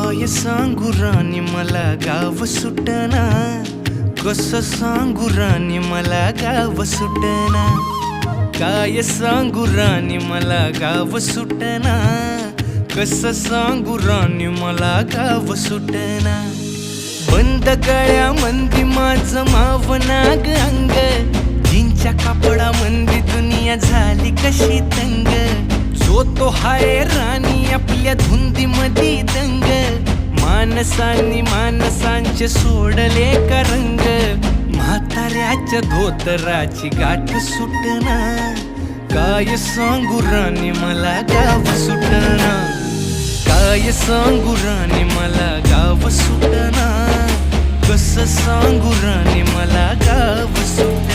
काय सांगू राणी मला गाव सुटना, कसं सांगू राणी मला गाव सुटना. काय सांगू राणी मला गाव सुटना, कसं सांगू राणी मला गाव सुटना. बंद गळ्यामंदी माझं मावनाग अंग, जीनच्या कापडामंदी दुनिया झाली कशी तंग. जो तो हाय राणी आपल्या धुंदीमधी दंग, माणसांनी माणसांचे सोडले का रंग. म्हाताऱ्याच्या धोतराची गाठ सुटना, काय सांगू राणी मला गाव सुटना. काय सांगू राणी मला गाव सुटना, कसं सांगू राणी मला गाव सुटना.